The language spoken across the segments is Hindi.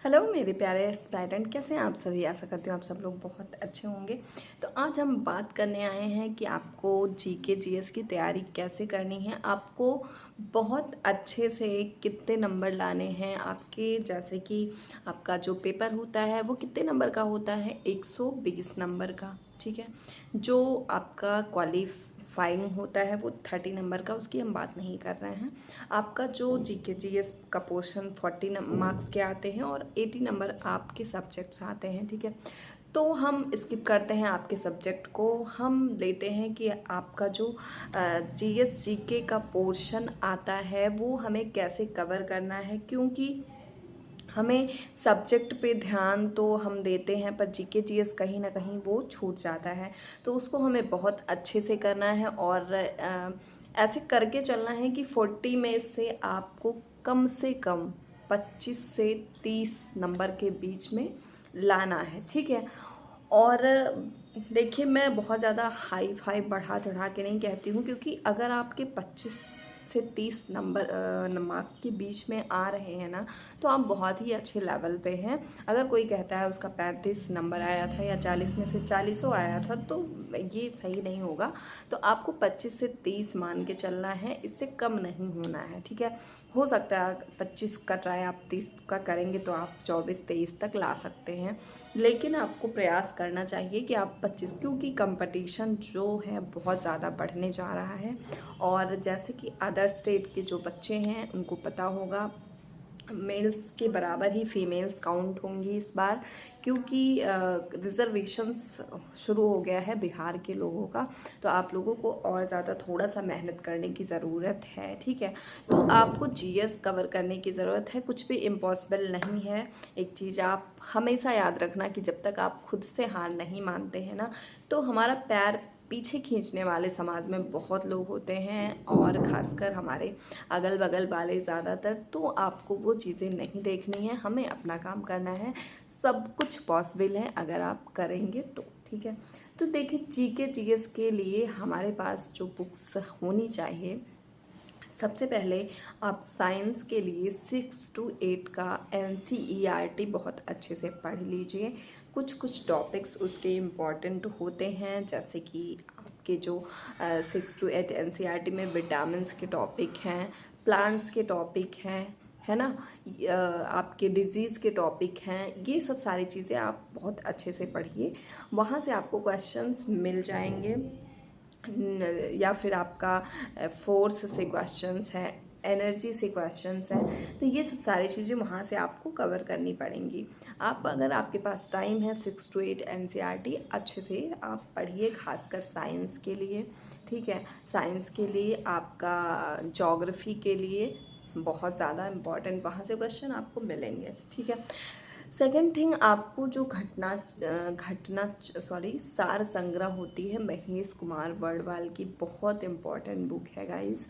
हेलो मेरे प्यारे एस्पायरेंट, कैसे हैं आप सभी। आशा करती हूँ आप सब लोग बहुत अच्छे होंगे। तो आज हम बात करने आए हैं कि आपको जीके जीएस की तैयारी कैसे करनी है, आपको बहुत अच्छे से कितने नंबर लाने हैं आपके। जैसे कि आपका जो पेपर होता है वो कितने नंबर का होता है, 120 नंबर का, ठीक है। जो आपका क्वालिफाइंग होता है वो 30 नंबर का, उसकी हम बात नहीं कर रहे हैं। आपका जो जीके जीएस का पोर्शन 40 मार्क्स के आते हैं और 80 नंबर आपके सब्जेक्ट्स आते हैं, ठीक है। तो हम स्किप करते हैं आपके सब्जेक्ट को, हम लेते हैं कि आपका जो जीएस जीके का पोर्शन आता है वो हमें कैसे कवर करना है। क्योंकि हमें सब्जेक्ट पे ध्यान तो हम देते हैं पर जीके जीएस कहीं ना कहीं वो छूट जाता है। तो उसको हमें बहुत अच्छे से करना है और ऐसे करके चलना है कि 40 में से आपको कम से कम 25 से 30 नंबर के बीच में लाना है, ठीक है। और देखिए, मैं बहुत ज़्यादा हाई फाई बढ़ा चढ़ा के नहीं कहती हूँ, क्योंकि अगर आपके 25 से 30 नंबर मार्क्स के बीच में आ रहे हैं ना, तो आप बहुत ही अच्छे लेवल पे हैं। अगर कोई कहता है उसका 35 नंबर आया था या 40 में से 40 आया था, तो ये सही नहीं होगा। तो आपको 25 से 30 मान के चलना है, इससे कम नहीं होना है, ठीक है। हो सकता है 25 का ट्राई आप 30 का करेंगे तो आप 24-23 तक ला सकते हैं, लेकिन आपको प्रयास करना चाहिए कि आप 25, क्योंकि कंपटीशन जो है बहुत ज़्यादा बढ़ने जा रहा है। और जैसे कि अदर स्टेट के जो बच्चे हैं उनको पता होगा, मेल्स के बराबर ही फीमेल्स काउंट होंगी इस बार, क्योंकि रिजर्वेशंस शुरू हो गया है बिहार के लोगों का। तो आप लोगों को और ज़्यादा थोड़ा सा मेहनत करने की ज़रूरत है, ठीक है। तो आपको जीएस कवर करने की ज़रूरत है, कुछ भी इम्पॉसिबल नहीं है। एक चीज़ आप हमेशा याद रखना कि जब तक आप खुद से हार नहीं मानते हैं ना, तो हमारा पैर पीछे खींचने वाले समाज में बहुत लोग होते हैं, और ख़ासकर हमारे अगल बगल वाले ज़्यादातर। तो आपको वो चीज़ें नहीं देखनी है, हमें अपना काम करना है। सब कुछ पॉसिबल है अगर आप करेंगे तो, ठीक है। तो देखिए, जीके जीएस के लिए हमारे पास जो बुक्स होनी चाहिए, सबसे पहले आप साइंस के लिए 6 to 8 का NCERT बहुत अच्छे से पढ़ लीजिए। कुछ कुछ टॉपिक्स उसके इम्पॉर्टेंट होते हैं, जैसे कि आपके जो 6 to 8 NCERT में विटामिन्स के टॉपिक हैं, प्लांट्स के टॉपिक हैं, है ना, आपके डिजीज़ के टॉपिक हैं। ये सब सारी चीज़ें आप बहुत अच्छे से पढ़िए, वहाँ से आपको क्वेश्चंस मिल जाएंगे। या फिर आपका फोर्स से क्वेश्चंस हैं, एनर्जी से क्वेश्चंस हैं। तो ये सब सारी चीज़ें वहाँ से आपको कवर करनी पड़ेंगी। आप, अगर आपके पास टाइम है, 6 to 8 NCERT अच्छे से आप पढ़िए, खासकर साइंस के लिए, ठीक है। साइंस के लिए, आपका ज्योग्राफी के लिए बहुत ज़्यादा इम्पॉर्टेंट वहाँ से क्वेश्चन आपको मिलेंगे, ठीक है। सेकेंड थिंग, आपको जो सार संग्रह होती है, महेश कुमार वर्डवाल की बहुत इम्पॉर्टेंट बुक है गाइस।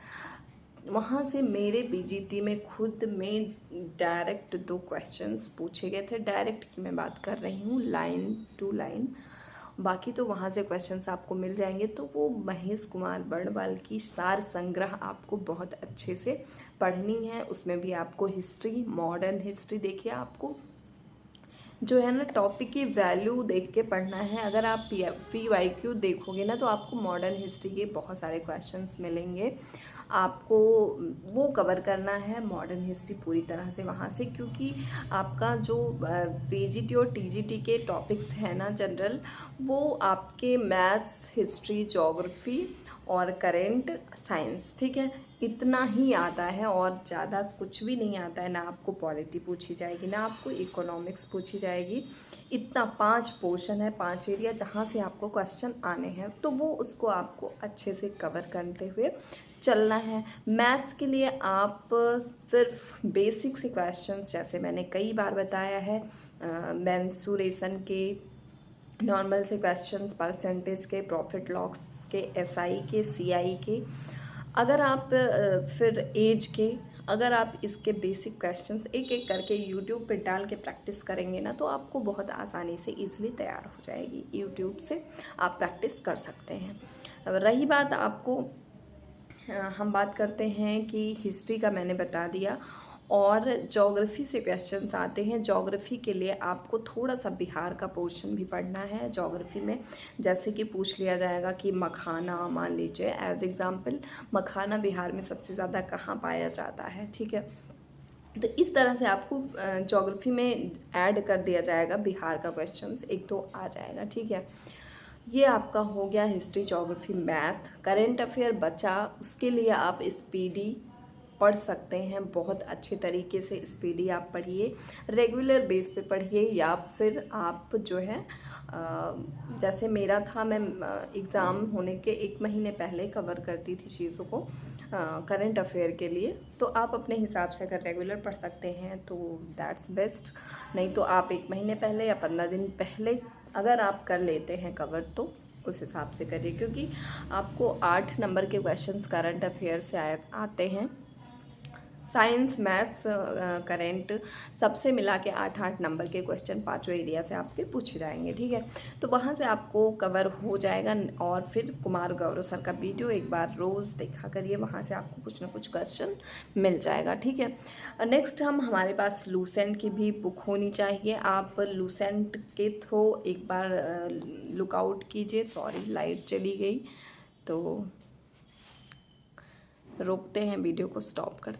वहाँ से मेरे पीजीटी में खुद में डायरेक्ट 2 क्वेश्चंस पूछे गए थे। डायरेक्ट की मैं बात कर रही हूँ, लाइन टू लाइन। बाकी तो वहाँ से क्वेश्चंस आपको मिल जाएंगे। तो वो महेश कुमार वर्णवाल की सार संग्रह आपको बहुत अच्छे से पढ़नी है। उसमें भी आपको हिस्ट्री, मॉडर्न हिस्ट्री, देखिए आपको जो है ना टॉपिक की वैल्यू देख के पढ़ना है। अगर आप PYQ देखोगे ना, तो आपको मॉडर्न हिस्ट्री के बहुत सारे क्वेश्चंस मिलेंगे, आपको वो कवर करना है मॉडर्न हिस्ट्री पूरी तरह से वहाँ से। क्योंकि आपका जो PGT और TGT के टॉपिक्स हैं ना जनरल, वो आपके मैथ्स, हिस्ट्री, ज्योग्राफी और करेंट साइंस, ठीक है, इतना ही आता है और ज़्यादा कुछ भी नहीं आता है। ना आपको पॉलिटी पूछी जाएगी, ना आपको इकोनॉमिक्स पूछी जाएगी। इतना 5 पोर्शन है, 5 एरिया जहाँ से आपको क्वेश्चन आने हैं, तो वो उसको आपको अच्छे से कवर करते हुए चलना है। मैथ्स के लिए आप सिर्फ बेसिक से क्वेश्चंस, जैसे मैंने कई बार बताया है, मेंसुरेशन के, नॉर्मल से क्वेश्चंस, परसेंटेज के, प्रॉफिट लॉस के, SI के, CI के, अगर आप फिर एज के, अगर आप इसके बेसिक क्वेश्चंस एक एक करके यूट्यूब पे डाल के प्रैक्टिस करेंगे ना, तो आपको बहुत आसानी से इजीली तैयार हो जाएगी। यूट्यूब से आप प्रैक्टिस कर सकते हैं। रही बात आपको, हम बात करते हैं कि हिस्ट्री का मैंने बता दिया। और ज्योग्राफी से क्वेश्चंस आते हैं। ज्योग्राफी के लिए आपको थोड़ा सा बिहार का पोर्शन भी पढ़ना है ज्योग्राफी में। जैसे कि पूछ लिया जाएगा कि मखाना, मान लीजिए एज एग्जांपल, मखाना बिहार में सबसे ज़्यादा कहाँ पाया जाता है, ठीक है। तो इस तरह से आपको ज्योग्राफी में ऐड कर दिया जाएगा बिहार का क्वेश्चंस, एक तो आ जाएगा, ठीक है। ये आपका हो गया history, geography, math. Current affair बचा, उसके लिए आप स्पीडी पढ़ सकते हैं, बहुत अच्छे तरीके से स्पीडी आप पढ़िए, रेगुलर बेस पे पढ़िए, या फिर आप जो है जैसे मेरा था, मैं एग्ज़ाम होने के 1 महीने पहले कवर करती थी चीज़ों को करंट अफेयर के लिए। तो आप अपने हिसाब से अगर रेगुलर पढ़ सकते हैं तो दैट्स बेस्ट, नहीं तो आप 1 महीने पहले या 15 दिन पहले अगर आप कर लेते हैं कवर तो उस हिसाब से करिए, क्योंकि आपको 8 नंबर के क्वेश्चंस करंट अफेयर से आते हैं। साइंस, मैथ्स, करेंट सबसे मिला के 8-8 नंबर के क्वेश्चन पांचों एरिया से आपके पूछे जाएंगे, ठीक है। तो वहाँ से आपको कवर हो जाएगा। और फिर कुमार गौरव सर का वीडियो एक बार रोज़ देखा करिए, वहाँ से आपको कुछ ना कुछ क्वेश्चन मिल जाएगा, ठीक है। नेक्स्ट हमारे पास लूसेंट की भी बुक होनी चाहिए। आप लूसेंट के थ्रू एक बार लुकआउट कीजिए। सॉरी, लाइट चली गई तो रोकते हैं, वीडियो को स्टॉप करते हैं।